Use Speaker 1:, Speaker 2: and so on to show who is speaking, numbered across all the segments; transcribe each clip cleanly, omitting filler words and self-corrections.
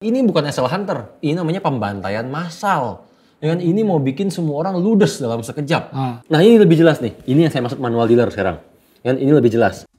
Speaker 1: ini bukan SL Hunter, ini namanya pembantaian massal. Ya kan, ini mau bikin semua orang ludes dalam sekejap. Nah ini lebih jelas nih, ini yang saya masuk manual dealer sekarang. Ya kan, ini lebih jelas.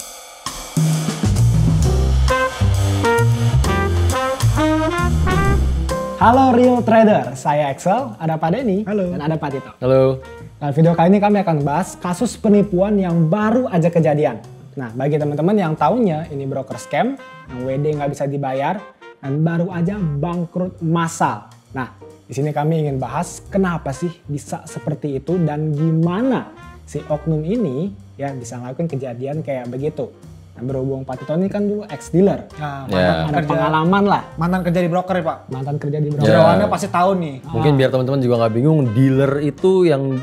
Speaker 2: Halo Real Trader, saya Axel, ada Pak Denny, dan ada Pak Tito.
Speaker 1: Halo.
Speaker 2: Nah, video kali ini kami akan bahas kasus penipuan yang baru aja kejadian. Nah, bagi teman-teman yang taunya ini broker scam, yang WD nggak bisa dibayar, dan baru aja bangkrut massal. Nah, di sini kami ingin bahas kenapa sih bisa seperti itu dan gimana si oknum ini ya bisa ngelakuin kejadian kayak begitu. Nah, berhubung Pak Tito ini kan dulu ex-dealer, ada pengalaman lah.
Speaker 3: Mantan kerja di broker ya Pak?
Speaker 2: Mantan kerja di broker.
Speaker 3: Jerawannya pasti tahu nih.
Speaker 1: Mungkin biar teman-teman juga nggak bingung, dealer itu yang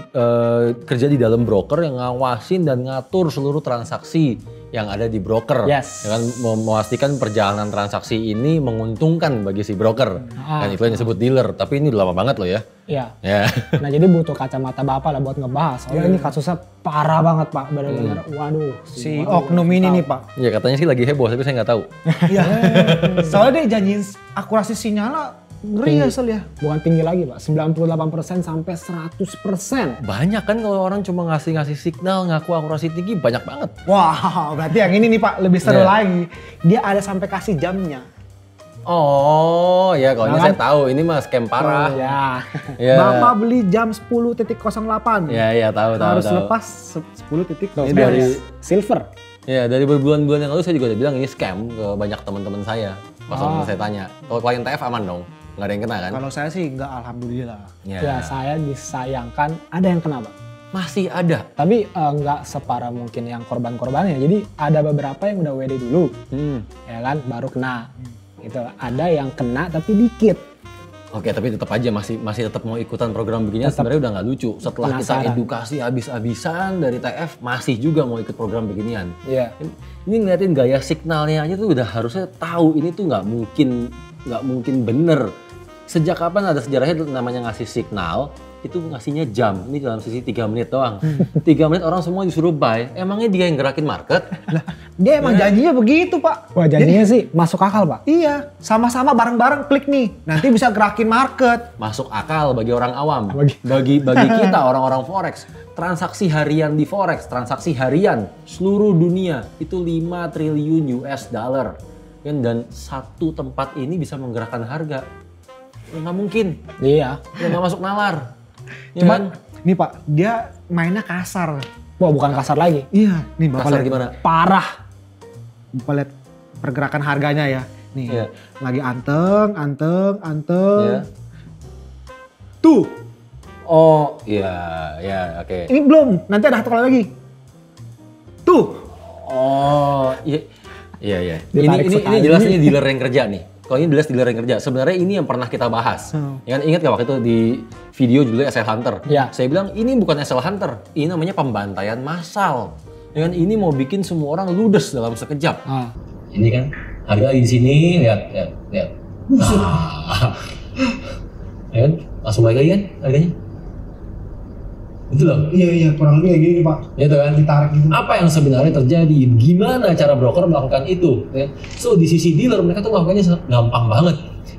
Speaker 1: kerja di dalam broker yang ngawasin dan ngatur seluruh transaksi yang ada di broker.
Speaker 2: Yes.
Speaker 1: Ya kan, memastikan perjalanan transaksi ini menguntungkan bagi si broker. Dan itu yang disebut dealer, tapi ini udah lama banget loh ya.
Speaker 2: Iya.
Speaker 1: Ya.
Speaker 2: Nah jadi butuh kacamata Bapak lah buat ngebahas. Soalnya ini kasusnya parah banget Pak. Benar-benar waduh.
Speaker 3: Si oknum ini nih Pak.
Speaker 1: Ya katanya sih lagi heboh, tapi saya nggak tahu.
Speaker 3: Iya. Soalnya dia janjiin akurasi sinyalnya ngeri ya Sel ya.
Speaker 2: Bukan tinggi lagi Pak, 98% sampai 100%.
Speaker 1: Banyak kan kalau orang cuma ngasih signal ngaku akurasi tinggi, banyak banget.
Speaker 3: Wah, berarti yang ini nih Pak lebih seru lagi. Dia ada sampai kasih jamnya.
Speaker 1: Oh ya, kalau ini saya tahu, ini mah scam parah.
Speaker 2: Oh, ya.
Speaker 1: Ya.
Speaker 3: Bapak beli jam 10.08.
Speaker 1: Ya tahu.
Speaker 3: Harus lepas 10.08.
Speaker 2: Ini dari silver.
Speaker 1: Ya, dari berbulan-bulan yang lalu saya juga udah bilang ini scam ke banyak teman-teman saya. Pas teman saya tanya, kalau klien TF aman dong? Nggak ada yang kena kan?
Speaker 3: Kalau saya sih enggak, alhamdulillah.
Speaker 2: Ya saya disayangkan ada yang kena Pak.
Speaker 1: Masih ada.
Speaker 2: Tapi nggak separah mungkin yang korban-korbannya. Jadi ada beberapa yang udah WD dulu, ya kan, baru kena. Gitu. Ada yang kena tapi dikit.
Speaker 1: Oke, tapi tetap aja masih tetap mau ikutan program beginian, sebenarnya udah nggak lucu. Setelah kita edukasi habis-habisan dari TF, masih juga mau ikut program beginian.
Speaker 2: Iya.
Speaker 1: Ini ngeliatin gaya signalnya aja tuh udah harusnya tahu ini tuh nggak mungkin bener. Sejak kapan ada sejarahnya namanya ngasih signal, itu ngasihnya jam. Ini dalam sisi 3 menit doang. 3 menit orang semua disuruh buy. Emangnya dia yang gerakin market?
Speaker 3: Dia emang janjinya begitu Pak.
Speaker 2: Wah janjinya sih masuk akal Pak.
Speaker 3: Iya, sama-sama bareng-bareng klik nih. Nanti bisa gerakin market.
Speaker 1: Masuk akal bagi orang awam. Bagi kita orang-orang forex. Transaksi harian di forex, transaksi harian seluruh dunia itu 5 triliun US dollar. Dan satu tempat ini bisa menggerakkan harga. Ya nggak mungkin.
Speaker 2: Iya.
Speaker 1: Ya nggak masuk nalar.
Speaker 3: Cuman nih Pak, dia mainnya kasar.
Speaker 2: Wah bukan kasar lagi.
Speaker 3: Iya, nih Bapak
Speaker 1: Kasar
Speaker 3: lihat.
Speaker 1: gimana?
Speaker 2: Parah.
Speaker 3: Bapak lihat pergerakan harganya ya. Nih,
Speaker 1: Iya.
Speaker 3: lagi anteng.
Speaker 1: Iya.
Speaker 3: Tuh,
Speaker 1: Oh, iya, oke.
Speaker 3: ini belum, nanti ada satu kali lagi. Tuh,
Speaker 1: Oh, iya.
Speaker 2: Ditarik
Speaker 1: Ini
Speaker 2: sekali.
Speaker 1: jelas ini dealer yang kerja nih. Kalau ini jelas dealer yang kerja. Sebenarnya ini yang pernah kita bahas. Ya kan, ingat gak waktu itu di video judulnya SL Hunter?
Speaker 2: Ya.
Speaker 1: Saya bilang ini bukan SL Hunter, ini namanya pembantaian massal. Ya kan, ini mau bikin semua orang ludes dalam sekejap. Ini kan harga di sini, lihat. Nah. Ya kan, langsung balik lagi kan harganya? Itu loh.
Speaker 3: Iya, kurang lebih kayak gini Pak.
Speaker 1: Ya itu kan,
Speaker 3: Ditarik gitu.
Speaker 1: apa yang sebenarnya terjadi, gimana cara broker melakukan itu ya. So di sisi dealer mereka tuh melakukannya gampang banget.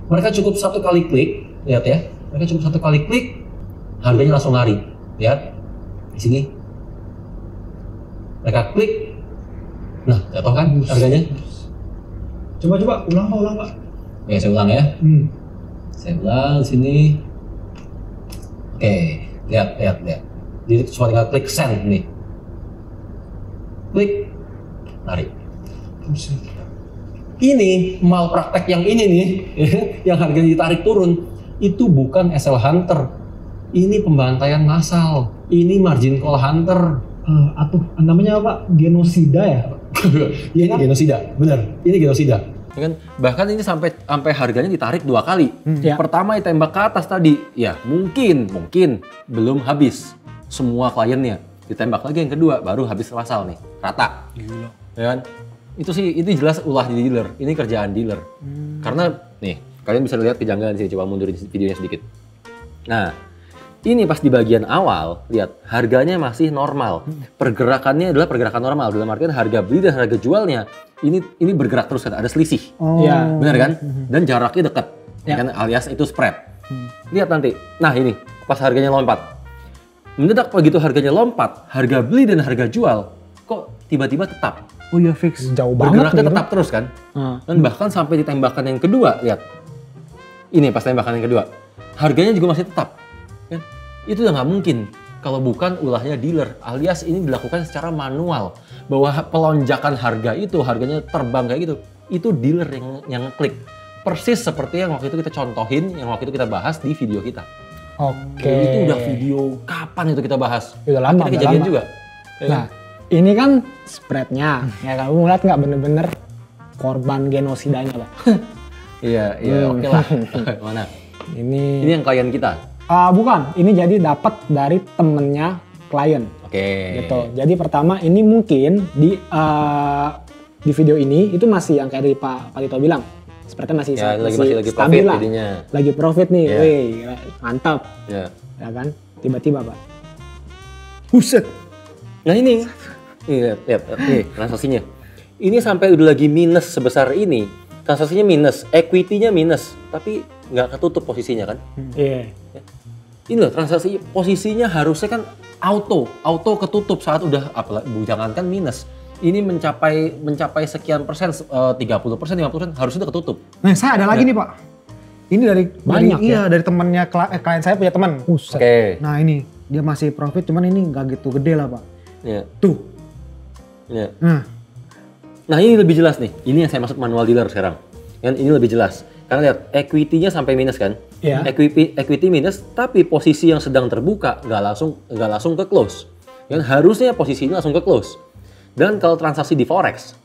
Speaker 1: Mereka cukup satu kali klik, lihat ya, mereka cukup satu kali klik, harganya langsung lari. Lihat di sini, mereka klik, nah jatuh kan harganya.
Speaker 3: Coba ulang Pak.
Speaker 1: Ya saya ulang ya, saya ulang di sini. Oke, lihat. Jadi cuma tinggal klik send nih. Klik, tarik. Ini malpraktek yang ini nih, yang harganya ditarik turun, itu bukan SL Hunter. Ini pembantaian massal. Ini margin call hunter.
Speaker 3: Namanya apa? Genosida ya?
Speaker 1: Ini genosida, benar. Ini genosida. Ya kan? Bahkan ini sampai harganya ditarik 2 kali.
Speaker 2: Ya.
Speaker 1: Pertama ditembak ke atas tadi, ya mungkin belum habis semua kliennya. Ditembak lagi yang kedua, baru habis massal nih, rata.
Speaker 3: Gila.
Speaker 1: Ya kan? Itu jelas ulah di dealer. Ini kerjaan dealer. Karena nih, kalian bisa lihat kejanggalan sih. Coba mundurin videonya sedikit. Nah, ini pas di bagian awal, lihat harganya masih normal. Pergerakannya adalah pergerakan normal. Dalam artian harga beli dan harga jualnya ini bergerak terus kan, ada selisih.
Speaker 2: Iya.
Speaker 1: Benar kan? Dan jaraknya dekat.
Speaker 2: Ya.
Speaker 1: kan alias itu spread. Lihat nanti. Nah ini pas harganya lompat. Mendadak begitu harganya lompat, harga beli dan harga jual kok tiba-tiba tetap.
Speaker 3: Oh iya fix.
Speaker 2: Jauh banget
Speaker 1: Bergeraknya
Speaker 2: nih,
Speaker 1: tetap terus kan.
Speaker 2: Hmm.
Speaker 1: Dan bahkan sampai di tembakan yang kedua, lihat. Ini pas tembakan yang kedua. Harganya juga masih tetap. Kan? Itu udah nggak mungkin kalau bukan ulahnya dealer. Alias ini dilakukan secara manual. Bahwa pelonjakan harga itu, harganya terbang kayak gitu. Itu dealer yang ngeklik. Persis seperti yang waktu itu kita contohin, yang waktu itu kita bahas di video kita.
Speaker 2: Oke.
Speaker 1: Itu udah video kapan itu kita bahas?
Speaker 2: Udah lama,
Speaker 1: Akhirnya
Speaker 2: udah
Speaker 1: kejadian
Speaker 2: lama.
Speaker 1: juga. Ya kan?
Speaker 2: Nah, ini kan spreadnya. Ya kamu ngeliat nggak bener-bener korban genosidanya, Pak?
Speaker 1: Iya, oke lah. Mana? Ini
Speaker 2: Ini
Speaker 1: yang klien kita.
Speaker 2: bukan, ini jadi dapat dari temennya klien.
Speaker 1: Oke.
Speaker 2: Gitu. Jadi pertama ini mungkin di video ini itu masih yang kayak dari Pak Tito bilang. Spreadnya masih
Speaker 1: Ya, lagi
Speaker 2: stabil
Speaker 1: profit
Speaker 2: lah.
Speaker 1: jadinya.
Speaker 2: Lagi profit nih,
Speaker 1: Iya.
Speaker 2: wih, mantap.
Speaker 1: Ya.
Speaker 2: Ya kan? Tiba-tiba, Pak.
Speaker 3: Buset.
Speaker 1: Nah ini lihat, nih transaksinya. Ini sampai udah lagi minus sebesar ini, transaksinya minus, equity-nya minus, tapi nggak ketutup posisinya kan?
Speaker 2: Iya.
Speaker 1: Ini loh transaksi posisinya harusnya kan auto ketutup saat udah jangankan minus. Ini mencapai sekian persen, 30%, 50% harusnya udah ketutup.
Speaker 3: Nah saya ada lagi nih Pak. Ini dari
Speaker 2: Banyak
Speaker 3: dari, iya dari temannya klien saya punya teman.
Speaker 2: Buset.
Speaker 1: Oke.
Speaker 3: Nah ini dia masih profit cuman ini nggak gitu gede lah Pak.
Speaker 1: Ya,
Speaker 3: Tuh.
Speaker 1: ya.
Speaker 3: Nah
Speaker 1: Nah ini lebih jelas nih. Ini yang saya maksud manual dealer sekarang. Kan ini lebih jelas. Karena lihat equity-nya sampai minus kan?
Speaker 2: Iya.
Speaker 1: Equity minus, tapi posisi yang sedang terbuka nggak langsung ke close. Kan harusnya posisi ini langsung ke close. Dan kalau transaksi di forex,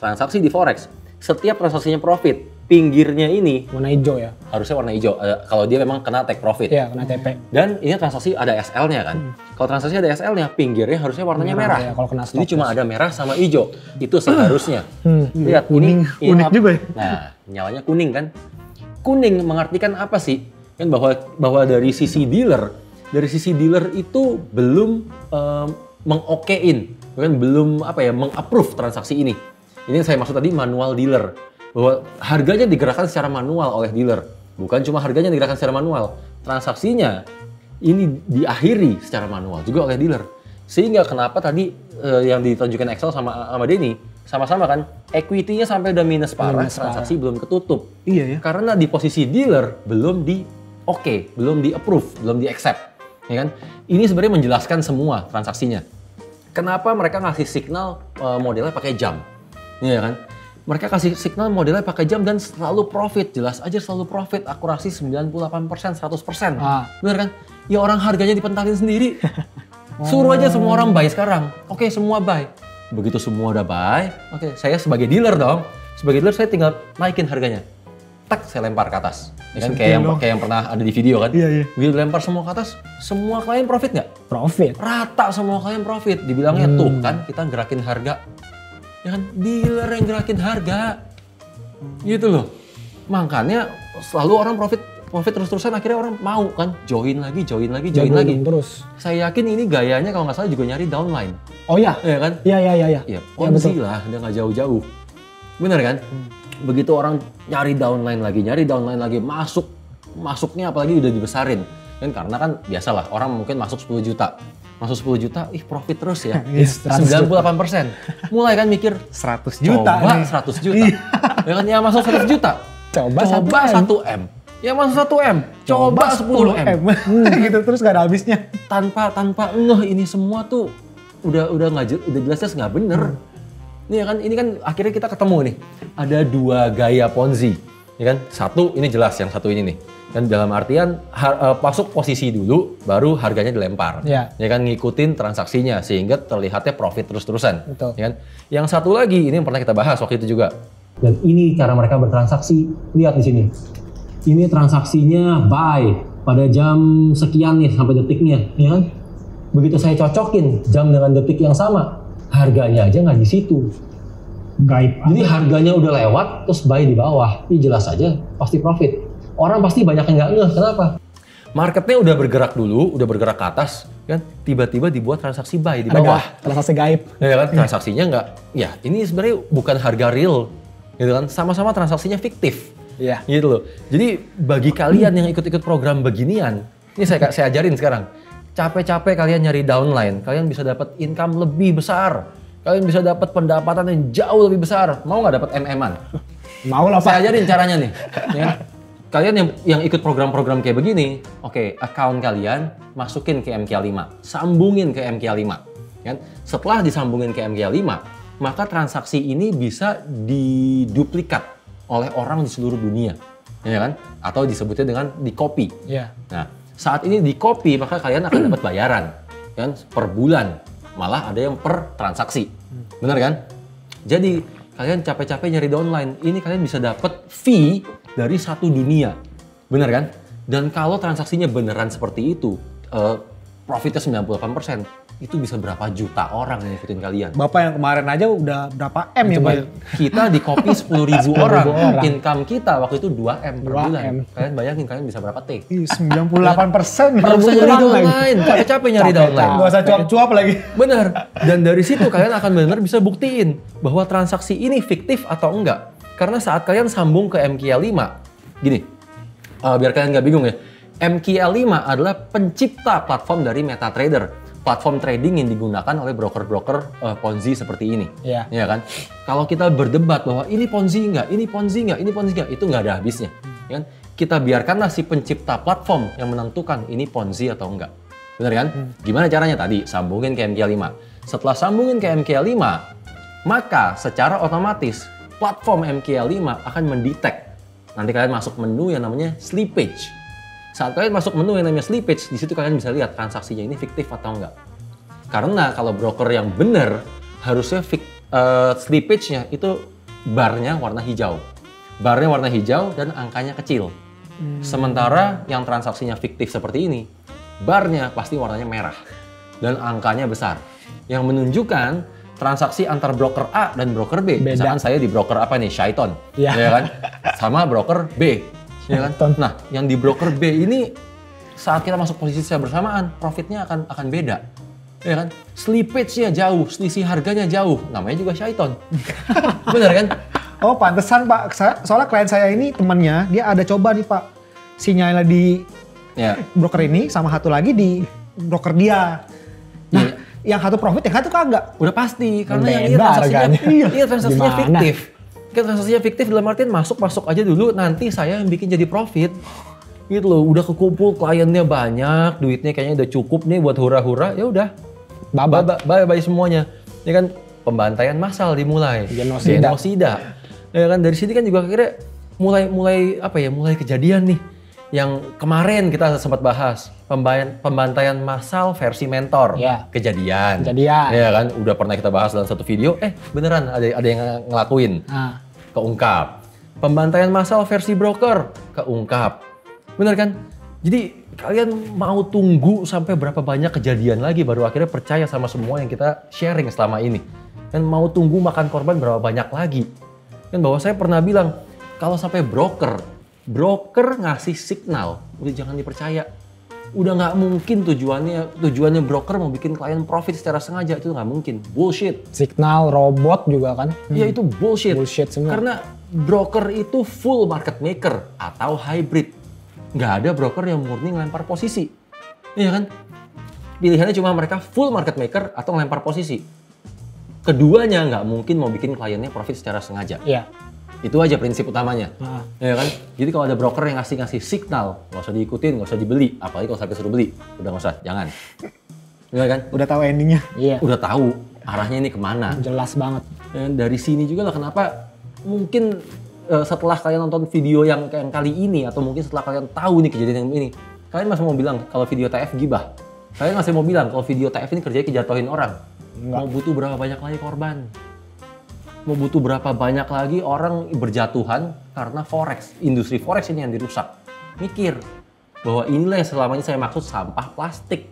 Speaker 1: setiap transaksinya profit, pinggirnya ini
Speaker 2: Warna hijau ya.
Speaker 1: harusnya warna hijau. Kalau dia memang kena take profit.
Speaker 2: Iya, kena TP.
Speaker 1: Dan ini transaksi ada SL-nya kan. Kalau transaksi ada SL-nya, pinggirnya harusnya warnanya merah.
Speaker 2: ya, kalau kena
Speaker 1: Jadi
Speaker 2: stop
Speaker 1: cuma ada merah sama hijau. Itu seharusnya. Lihat
Speaker 3: kuning,
Speaker 1: ini
Speaker 3: unik juga ya.
Speaker 1: Nah, nyalanya kuning kan. Kuning mengartikan apa sih? Kan bahwa dari sisi dealer itu belum mengokein, kan belum mengapprove transaksi ini. Ini yang saya maksud tadi manual dealer. Bahwa harganya digerakkan secara manual oleh dealer. Bukan cuma harganya digerakkan secara manual. Transaksinya ini diakhiri secara manual juga oleh dealer. Sehingga kenapa tadi yang ditunjukkan Excel sama Denny, sama-sama kan equity-nya sampai udah minus parah, transaksi belum ketutup.
Speaker 3: Iya ya.
Speaker 1: Karena di posisi dealer belum belum di-approve, belum di-accept. Ya kan? Ini sebenarnya menjelaskan semua transaksinya. Kenapa mereka ngasih signal modelnya pakai jam? Iya kan? Mereka kasih signal modelnya pakai jam dan selalu profit. Jelas aja selalu profit. Akurasi 98%, 100%. Bener kan? Ya orang harganya dipentalin sendiri. Suruh aja semua orang buy sekarang. Oke, semua buy. Begitu semua udah buy, oke, saya sebagai dealer dong. Sebagai dealer saya tinggal naikin harganya. Tak, saya lempar ke atas. Ya kan? Kayak yang pernah ada di video kan?
Speaker 3: Iya, iya.
Speaker 1: Begitu lempar semua ke atas, semua klien profit nggak?
Speaker 2: Profit.
Speaker 1: Rata semua klien profit. Dibilangnya tuh kan kita gerakin harga. Ya kan dealer yang gerakin harga. Gitu loh. Makanya selalu orang profit terus-terusan, akhirnya orang mau kan join lagi.
Speaker 2: Jagoin terus.
Speaker 1: Saya yakin ini gayanya kalau nggak salah juga nyari downline.
Speaker 2: Oh ya?
Speaker 1: Iya kan?
Speaker 2: Iya.
Speaker 1: Ya Ponzi lah, udah nggak jauh-jauh. Bener kan? Begitu orang nyari downline lagi, masuknya apalagi udah dibesarin. Kan karena kan biasalah orang mungkin masuk 10 juta. Masuk 10 juta, profit terus ya. 98%. Mulai kan mikir
Speaker 3: 100 juta.
Speaker 1: coba
Speaker 3: nih.
Speaker 1: 100 juta. Ya kan, ya masuk 100 juta.
Speaker 2: Coba
Speaker 1: 1M. Ya masuk 1M. Coba 10M.
Speaker 3: Gitu terus gak ada habisnya.
Speaker 1: Tanpa ngeh ini semua tuh udah jelas nggak bener. Nih kan ini kan akhirnya kita ketemu nih. Ada dua gaya Ponzi. Ya kan? Satu ini jelas, yang satu ini nih. Dan dalam artian masuk posisi dulu baru harganya dilempar.
Speaker 2: Iya.
Speaker 1: Ya kan ngikutin transaksinya sehingga terlihatnya profit terus-terusan.
Speaker 2: Betul.
Speaker 1: Ya kan? Yang satu lagi ini yang pernah kita bahas waktu itu juga. Dan ini cara mereka bertransaksi. Lihat di sini. Ini transaksinya buy pada jam sekian nih sampai detiknya, ya kan? Begitu saya cocokin jam dengan detik yang sama, harganya aja nggak di situ.
Speaker 2: Gaib.
Speaker 1: Jadi harganya udah lewat, terus buy di bawah. Ini jelas aja pasti profit. Orang pasti banyak yang nggak ngeh. Kenapa? Marketnya udah bergerak dulu, udah bergerak ke atas, kan? Tiba-tiba dibuat transaksi buy di bawah.
Speaker 2: Transaksi gaib.
Speaker 1: Ya kan? Transaksinya nggak, ya ini sebenarnya bukan harga real, gitu kan? Sama-sama transaksinya fiktif.
Speaker 2: Iya.
Speaker 1: Gitu loh. Jadi bagi kalian yang ikut-ikut program beginian, ini saya ajarin sekarang. Capek-capek kalian nyari downline, kalian bisa dapat income lebih besar. Kalian bisa dapat pendapatan yang jauh lebih besar. Mau nggak dapat MM-an?
Speaker 2: Mau lah Pak.
Speaker 1: Saya ajarin caranya nih. Ya. Kalian yang ikut program-program kayak begini, oke, account kalian masukin ke MK5, sambungin ke MK5. Kan? Setelah disambungin ke MK5, maka transaksi ini bisa diduplikat oleh orang di seluruh dunia, ya kan? Atau disebutnya dengan di-copy.
Speaker 2: Iya.
Speaker 1: Nah, saat ini di-copy, maka kalian akan dapat bayaran, kan? Per bulan, malah ada yang per transaksi, benar kan? Jadi kalian capek-capek nyari downline, ini kalian bisa dapat fee dari satu dunia, benar kan? Dan kalau transaksinya beneran seperti itu, profitnya 98%, itu bisa berapa juta orang yang ikutin kalian.
Speaker 3: Bapak yang kemarin aja udah berapa M ya Pak?
Speaker 1: Kita di copy 10.000 orang, income kita waktu itu 2M per bulan. Kalian bayangin kalian bisa berapa T?
Speaker 3: 98%.
Speaker 1: Nggak usah nyari downline, capek-capek nyari downline.
Speaker 3: Nggak usah cuap-cuap lagi.
Speaker 1: Bener, dan dari situ kalian akan benar bisa buktiin bahwa transaksi ini fiktif atau enggak. Karena saat kalian sambung ke MKL5, gini, biar kalian nggak bingung ya, MKL5 adalah pencipta platform dari MetaTrader. Platform trading yang digunakan oleh broker-broker Ponzi seperti ini.
Speaker 2: Iya.
Speaker 1: Ya kan? Kalau kita berdebat bahwa ini Ponzi enggak, ini Ponzi enggak, ini Ponzi enggak, itu nggak ada habisnya. Ya kan? Kita biarkanlah si pencipta platform yang menentukan ini Ponzi atau enggak. Benar kan? Gimana caranya tadi? Sambungin ke MK5. Setelah sambungin ke MK5, maka secara otomatis platform MK5 akan mendetek. Nanti kalian masuk menu yang namanya slippage. Saat kalian masuk menu yang namanya slippage, di situ kalian bisa lihat transaksinya ini fiktif atau enggak. Karena kalau broker yang benar, harusnya slippage-nya itu barnya warna hijau. Barnya warna hijau dan angkanya kecil. Sementara yang transaksinya fiktif seperti ini, barnya pasti warnanya merah dan angkanya besar. Yang menunjukkan transaksi antar broker A dan broker B.
Speaker 2: Beda.
Speaker 1: Misalkan saya di broker apa nih, Shaiton,
Speaker 2: Iya.
Speaker 1: ya kan? Sama broker B, ya kan? Nah, yang di broker B ini saat kita masuk posisi secara bersamaan, profitnya akan beda, ya kan? Slippage-nya jauh, selisih harganya jauh, namanya juga Shaiton, bener kan?
Speaker 3: Oh pantesan Pak, soalnya klien saya ini temannya, dia ada coba nih Pak, sinyalnya di
Speaker 1: Ya.
Speaker 3: broker ini sama satu lagi di broker dia. Nah, yang satu profit, yang satu kagak.
Speaker 1: Udah pasti, karena yang ini
Speaker 2: Beda
Speaker 1: transaksinya,
Speaker 2: harganya.
Speaker 1: transaksinya
Speaker 2: Gimana?
Speaker 1: fiktif. Kan transaksinya fiktif dalam artian masuk aja dulu, nanti saya yang bikin jadi profit. Gitu loh, udah kekumpul kliennya banyak, duitnya kayaknya udah cukup nih buat hura-hura, ya udah. Bye-bye semuanya. Ya kan, pembantaian massal dimulai. Genosida. Ya kan, dari sini kan juga akhirnya mulai kejadian nih. Yang kemarin kita sempat bahas, pembantaian massal versi mentor.
Speaker 2: Ya.
Speaker 1: Kejadian.
Speaker 2: Kejadian.
Speaker 1: Ya kan, udah pernah kita bahas dalam satu video, beneran ada yang ngelakuin.
Speaker 2: Nah,
Speaker 1: Keungkap. Pembantaian massal versi broker, keungkap. Bener kan? Jadi kalian mau tunggu sampai berapa banyak kejadian lagi baru akhirnya percaya sama semua yang kita sharing selama ini. Dan mau tunggu makan korban berapa banyak lagi. Kan bahwa saya pernah bilang, kalau sampai broker ngasih signal, udah jangan dipercaya. Udah nggak mungkin tujuannya broker mau bikin klien profit secara sengaja, itu nggak mungkin, bullshit.
Speaker 2: signal robot juga kan.
Speaker 1: Ya itu bullshit.
Speaker 2: Bullshit semua.
Speaker 1: Karena broker itu full market maker atau hybrid. Nggak ada broker yang murni ngelempar posisi. Iya kan? Pilihannya cuma mereka full market maker atau ngelempar posisi. Keduanya nggak mungkin mau bikin kliennya profit secara sengaja.
Speaker 2: Iya.
Speaker 1: Itu aja prinsip utamanya.
Speaker 2: Nah.
Speaker 1: Ya kan? Jadi kalau ada broker yang ngasih signal, nggak usah diikutin, nggak usah dibeli. Apalagi kalau sampai suruh beli, udah nggak usah, jangan. Ya kan?
Speaker 3: Udah tahu endingnya.
Speaker 2: Iya.
Speaker 1: Udah tahu arahnya ini kemana.
Speaker 2: Jelas banget.
Speaker 1: Dan dari sini juga lah kenapa mungkin setelah kalian nonton video yang kali ini atau mungkin setelah kalian tahu nih kejadian yang ini, kalian masih mau bilang kalau video TF gibah. Kalian masih mau bilang kalau video TF ini kerjanya kejatuhin orang.
Speaker 2: Enggak.
Speaker 1: Mau butuh berapa banyak lagi korban? Mau butuh berapa banyak lagi orang berjatuhan karena forex, industri forex ini yang dirusak. Mikir bahwa inilah yang selama ini saya maksud sampah plastik.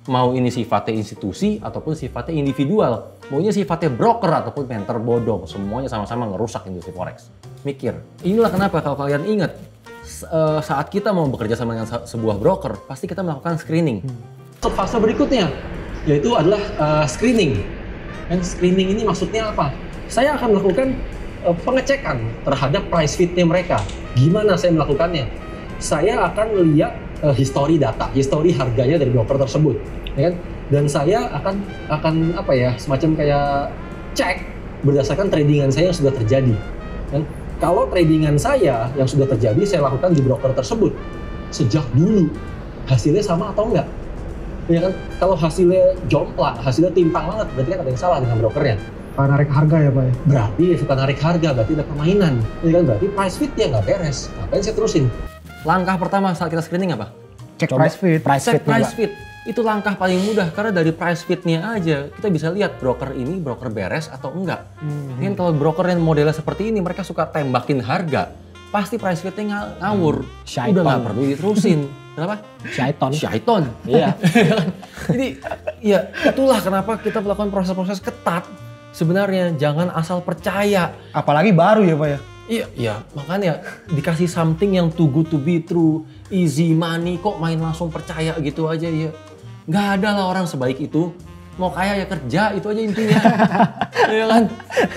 Speaker 1: Mau ini sifatnya institusi ataupun sifatnya individual. Maunya sifatnya broker ataupun mentor bodong. Semuanya sama-sama ngerusak industri forex. Mikir. Inilah kenapa kalau kalian ingat, saat kita mau bekerja sama dengan sebuah broker, pasti kita melakukan screening. Fase berikutnya, yaitu adalah screening. Dan screening ini maksudnya apa? Saya akan melakukan pengecekan terhadap price feed-nya mereka. Gimana saya melakukannya? Saya akan melihat history data, history harganya dari broker tersebut, ya kan? Dan saya akan apa ya, semacam kayak cek berdasarkan tradingan saya yang sudah terjadi. Dan kalau tradingan saya yang sudah terjadi saya lakukan di broker tersebut sejak dulu, hasilnya sama atau enggak? Ya kan? Kalau hasilnya jomplang, hasilnya timpang banget, berarti kan ada yang salah dengan brokernya.
Speaker 3: Pak narik harga ya Pak ya?
Speaker 1: Berarti suka narik harga, berarti ada permainan. Ya kan? Berarti price feed-nya nggak beres. Ngapain saya terusin? Langkah pertama saat kita screening apa?
Speaker 3: Cek
Speaker 2: Coba
Speaker 3: price feed.
Speaker 1: Cek price feed. Itu langkah paling mudah karena dari price feed-nya aja kita bisa lihat broker ini broker beres atau enggak. Kan kalau broker yang modelnya seperti ini mereka suka tembakin harga, pasti price feed-nya ngawur.
Speaker 2: Syaiton.
Speaker 1: Udah nggak perlu diterusin. Kenapa? Syaiton.
Speaker 2: Iya.
Speaker 1: Jadi ya itulah kenapa kita melakukan proses-proses ketat. Sebenarnya jangan asal percaya.
Speaker 3: Apalagi baru ya Pak ya?
Speaker 1: Iya, makanya dikasih something yang too good to be true, easy money, kok main langsung percaya gitu aja ya. Nggak ada lah orang sebaik itu. Mau kaya ya kerja, itu aja intinya. Iya kan?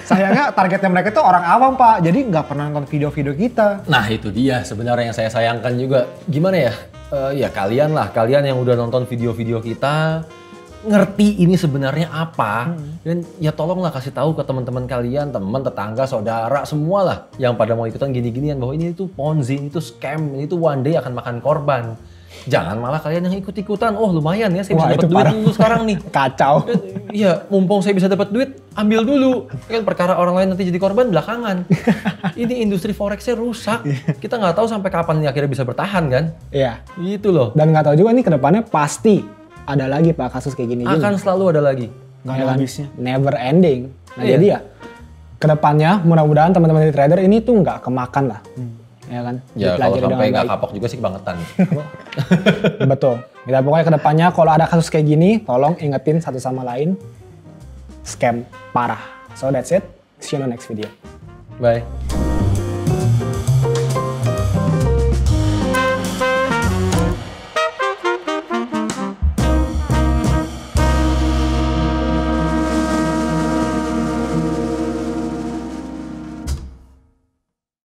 Speaker 3: Sayangnya targetnya mereka itu orang awam Pak, jadi nggak pernah nonton video-video kita.
Speaker 1: Nah itu dia sebenarnya yang saya sayangkan juga. Gimana ya? Ya kalian yang udah nonton video-video kita, ngerti ini sebenarnya apa, dan ya tolonglah kasih tahu ke teman-teman kalian, teman, tetangga, saudara, semua lah yang pada mau ikutan gini-ginian bahwa ini tuh ponzi, ini tuh scam, ini tuh one day akan makan korban. Jangan malah kalian yang ikut-ikutan, oh lumayan ya saya bisa dapat duit dulu sekarang nih.
Speaker 2: Kacau.
Speaker 1: Iya, mumpung saya bisa dapat duit, ambil dulu. Kan perkara orang lain nanti jadi korban belakangan. Ini industri forex-nya rusak. Kita nggak tahu sampai kapan ini akhirnya bisa bertahan kan?
Speaker 2: Iya.
Speaker 1: Gitu loh.
Speaker 2: Dan nggak tahu juga nih kedepannya pasti ada lagi Pak kasus kayak gini.
Speaker 1: Akan selalu ada lagi.
Speaker 3: Nggak ada habisnya.
Speaker 2: Never ending. Nah
Speaker 1: Iya.
Speaker 2: jadi ya kedepannya mudah-mudahan teman-teman di trader ini tuh nggak kemakan lah. Ya kan?
Speaker 1: Ya kalau
Speaker 2: Dipelajari
Speaker 1: sampai
Speaker 2: dengan
Speaker 1: nggak
Speaker 2: baik.
Speaker 1: kapok juga sih kebangetan.
Speaker 2: Betul. Kita pokoknya kedepannya kalau ada kasus kayak gini, tolong ingetin satu sama lain. Scam parah. So that's it. See you on the next video.
Speaker 1: Bye.